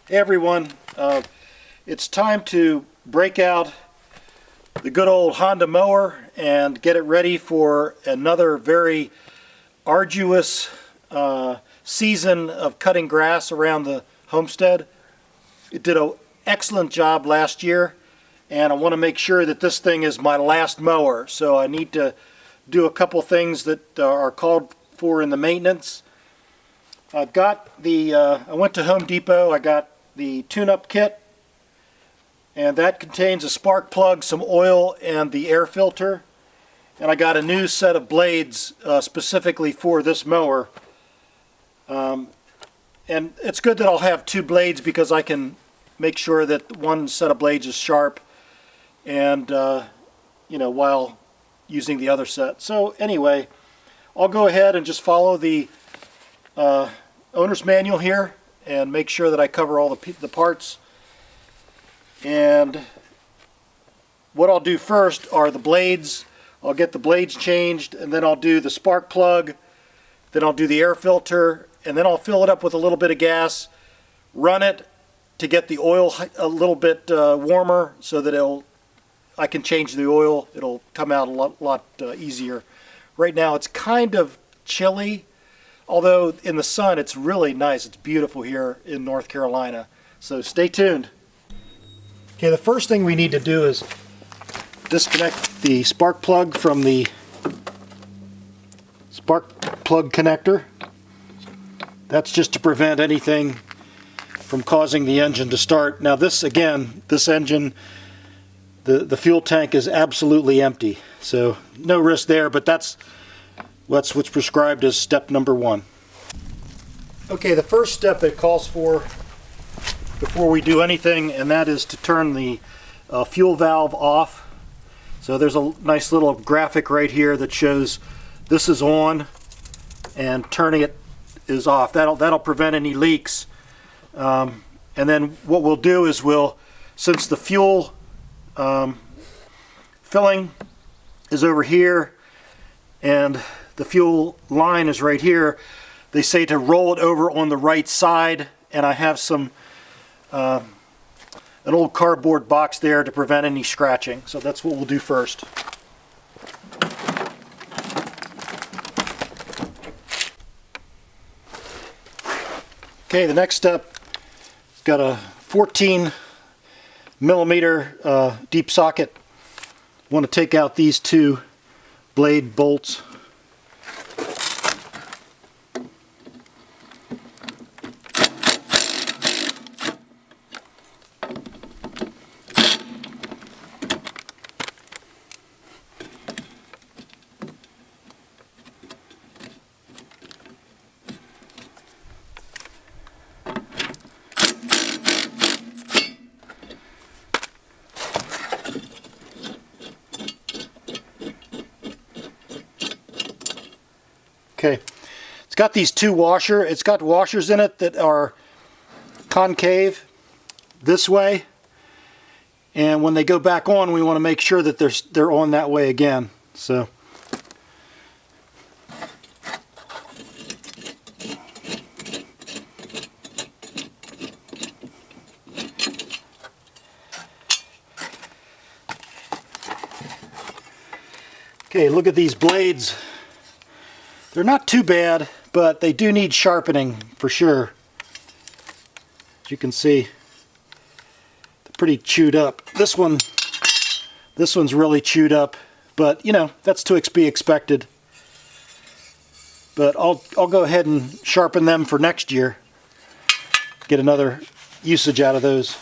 Hey everyone, it's time to break out the good old Honda mower and get it ready for another very arduous season of cutting grass around the homestead. It did an excellent job last year, and I want to make sure that this thing is my last mower, so I need to do a couple things that are called for in the maintenance. I've got the, I went to Home Depot, I got the tune-up kit, and that contains a spark plug, some oil, and the air filter. And I got a new set of blades specifically for this mower. And it's good that I'll have two blades because I can make sure that one set of blades is sharp and you know, while using the other set. So anyway, I'll go ahead and just follow the owner's manual here and make sure that I cover all the parts. And what I'll do first are the blades. I'll get the blades changed, and then I'll do the spark plug, then I'll do the air filter, and then I'll fill it up with a little bit of gas, run it to get the oil a little bit warmer so that I can change the oil. It'll come out a lot easier. Right now it's kind of chilly, although in the sun it's really nice. It's beautiful here in North Carolina. So stay tuned. Okay, the first thing we need to do is disconnect the spark plug from the spark plug connector. That's just to prevent anything from causing the engine to start. Now this, again, this engine, the fuel tank is absolutely empty, so no risk there, but that's what's prescribed as step number one. Okay, the first step it calls for before we do anything, and that is to turn the fuel valve off. So there's a nice little graphic right here that shows this is on and turning it is off. That'll prevent any leaks. And then what we'll do is since the fuel filling is over here and the fuel line is right here, they say to roll it over on the right side, and I have some an old cardboard box there to prevent any scratching. So that's what we'll do first. Okay, the next step, got a 14 millimeter deep socket. Want to take out these two blade bolts. Okay, it's got these two washers. It's got washers in it that are concave this way, and when they go back on, we want to make sure that they're on that way again. So okay, look at these blades. They're not too bad, but they do need sharpening for sure. As you can see, they're pretty chewed up. This one's really chewed up, but you know, that's to be expected. But I'll go ahead and sharpen them for next year. Get another usage out of those.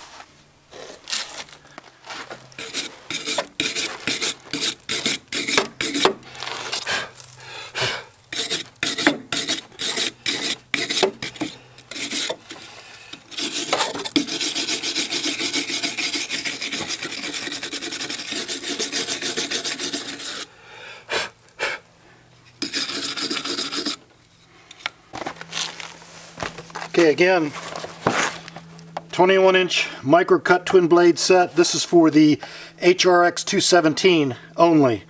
Okay, again, 21-inch micro cut twin blade set. This is for the HRX217 only.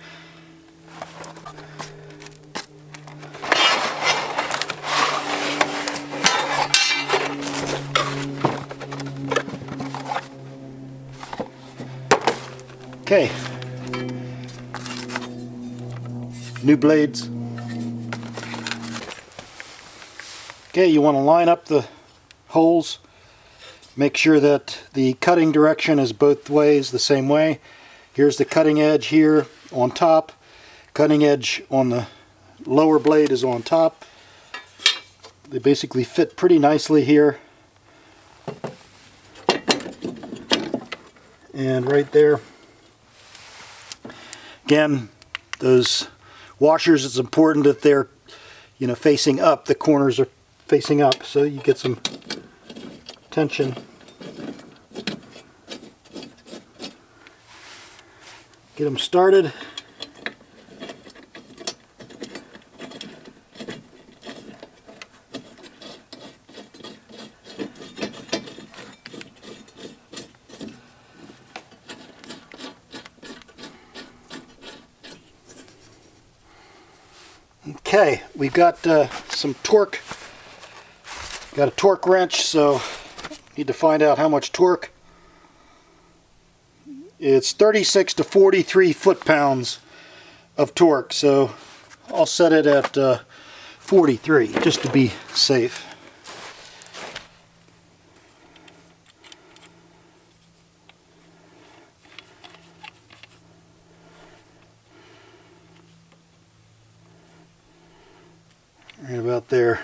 Okay, new blades. Okay, you want to line up the holes. Make sure that the cutting direction is both ways the same way. Here's the cutting edge here on top. Cutting edge on the lower blade is on top. They basically fit pretty nicely here. And right there. Again, those washers, it's important that they're, you know, facing up. The corners are facing up, so you get some tension. Get them started. Okay, we've got some torque. Got a torque wrench, so need to find out how much torque. It's 36 to 43 foot-pounds of torque, so I'll set it at 43 just to be safe. Right about there.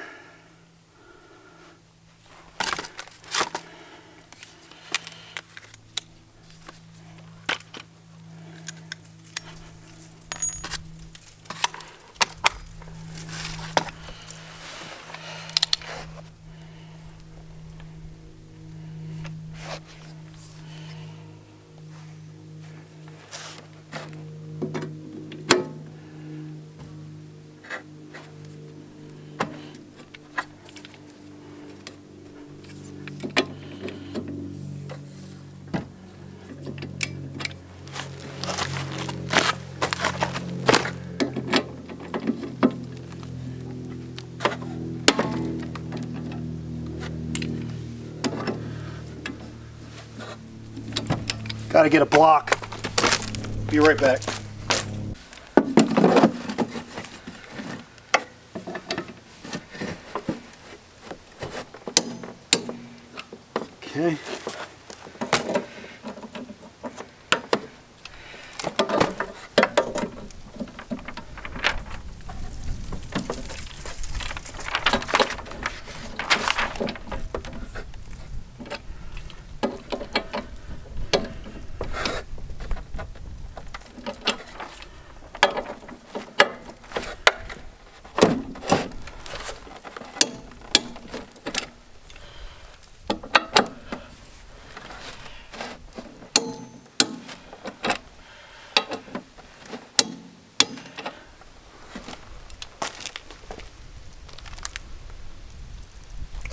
Got to get a block. Be right back. Okay.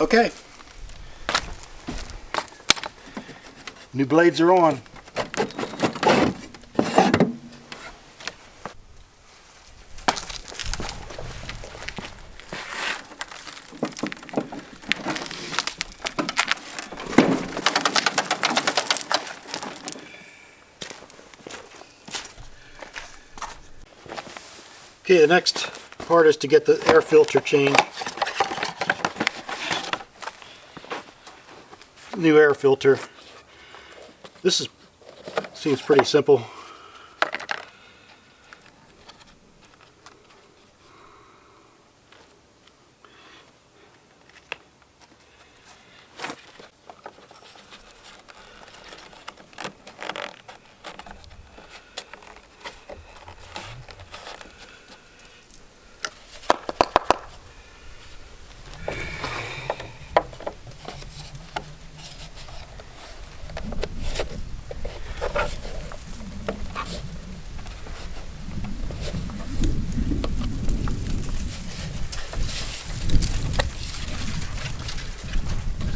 Okay. New blades are on. Okay, the next part is to get the air filter changed. New air filter. Seems pretty simple.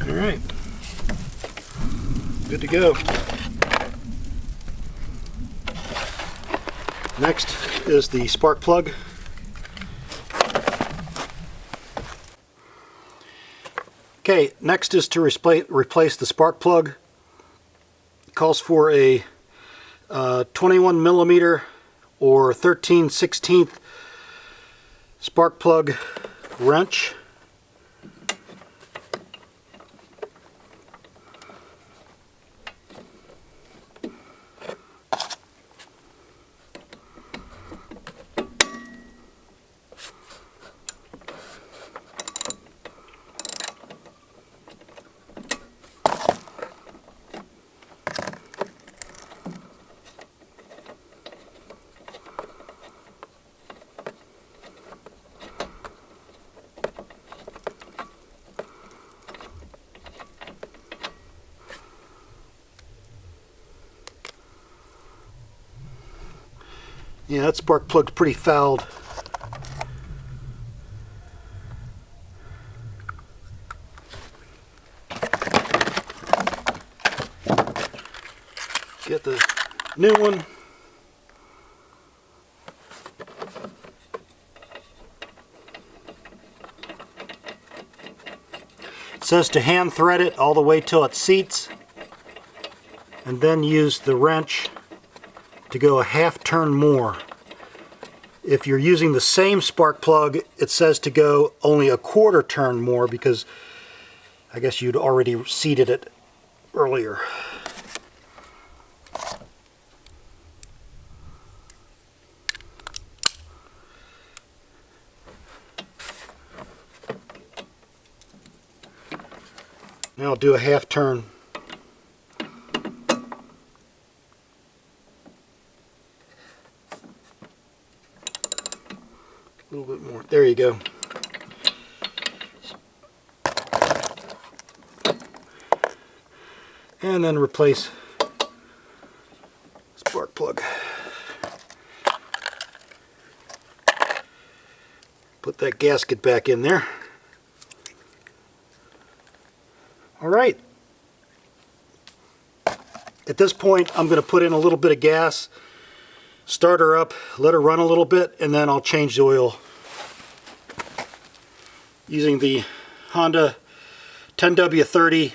Alright, good to go. Next is the spark plug. Okay, next is to replace the spark plug. It calls for a 21 millimeter or 13/16 spark plug wrench. Yeah, that spark plug's pretty fouled. Get the new one. It says to hand thread it all the way till it seats, and then use the wrench to go a half turn more. If you're using the same spark plug, it says to go only a quarter turn more, because I guess you'd already seated it earlier. Now I'll do a half turn. A little bit more. There you go. And then replace spark plug. Put that gasket back in there. All right. At this point, I'm going to put in a little bit of gas, start her up, let her run a little bit, and then I'll change the oil using the Honda 10W30.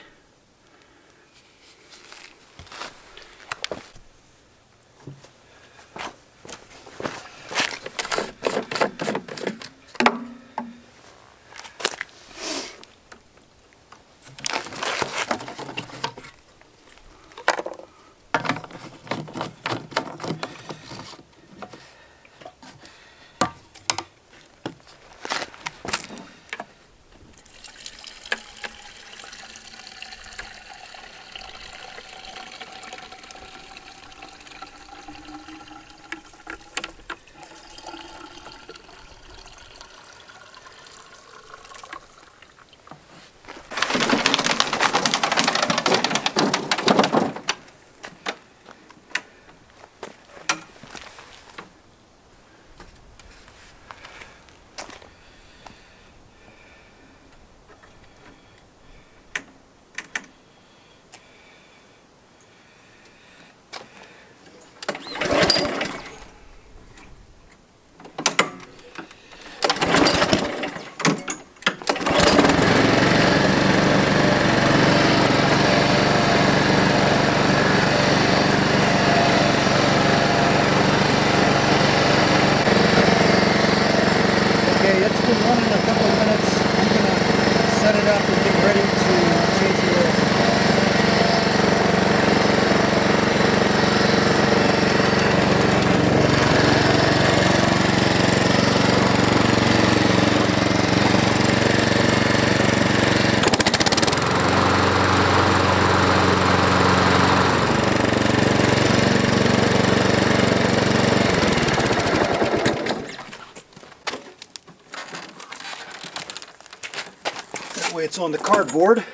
It's on the cardboard,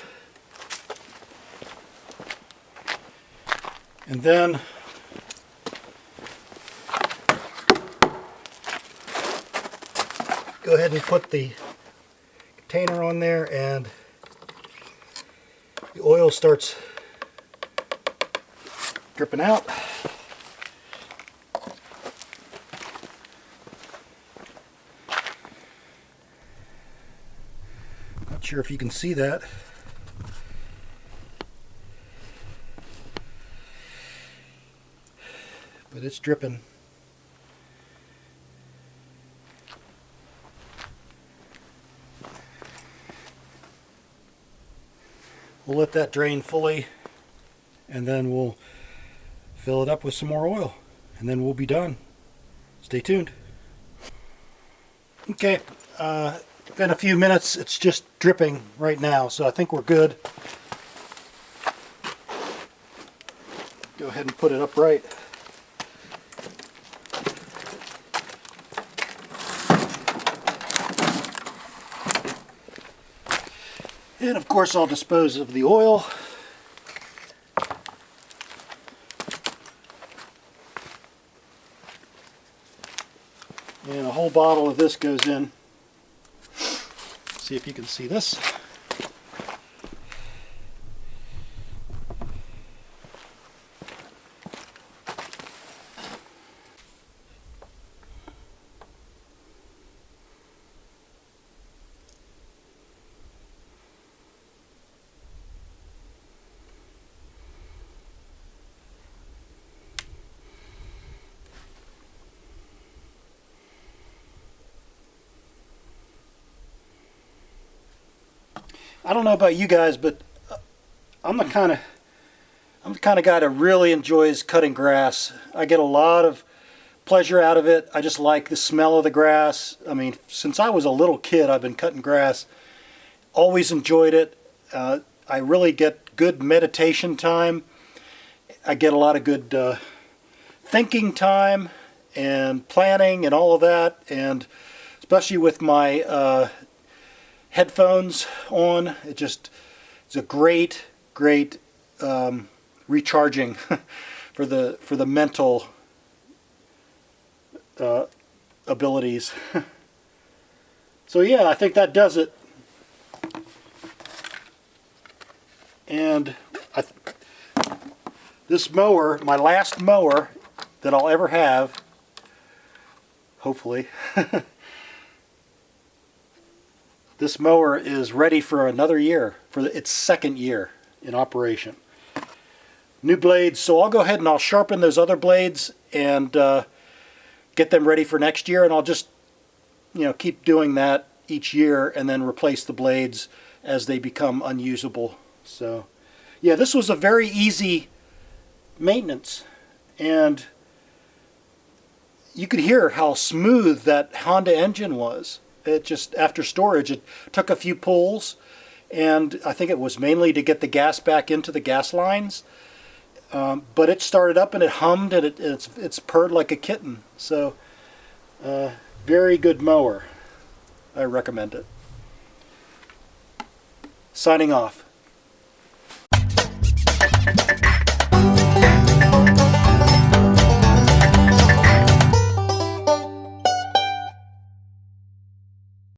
and then go ahead and put the container on there, and the oil starts dripping out. Not sure if you can see that. but it's dripping. We'll let that drain fully, and then we'll fill it up with some more oil, and then we'll be done. Stay tuned. Okay, been a few minutes. It's just dripping right now, so I think we're good. Go ahead and put it upright. And of course I'll dispose of the oil. And a whole bottle of this goes in. See if you can see this. I don't know about you guys, but I'm the kind of guy that really enjoys cutting grass. I get a lot of pleasure out of it. I just like the smell of the grass. I mean, since I was a little kid, I've been cutting grass. Always enjoyed it. I really get good meditation time. I get a lot of good thinking time and planning and all of that, and especially with my headphones on, it's a great recharging for the mental abilities. So yeah, I think that does it. And this mower, my last mower that I'll ever have, hopefully. This mower is ready for another year, for its second year in operation. New blades, so I'll go ahead and I'll sharpen those other blades and get them ready for next year, and I'll just, keep doing that each year and then replace the blades as they become unusable. So yeah, this was a very easy maintenance, and you could hear how smooth that Honda engine was. It just, after storage, it took a few pulls, and I think it was mainly to get the gas back into the gas lines. But it started up and it hummed, and it's purred like a kitten. So, very good mower. I recommend it. Signing off.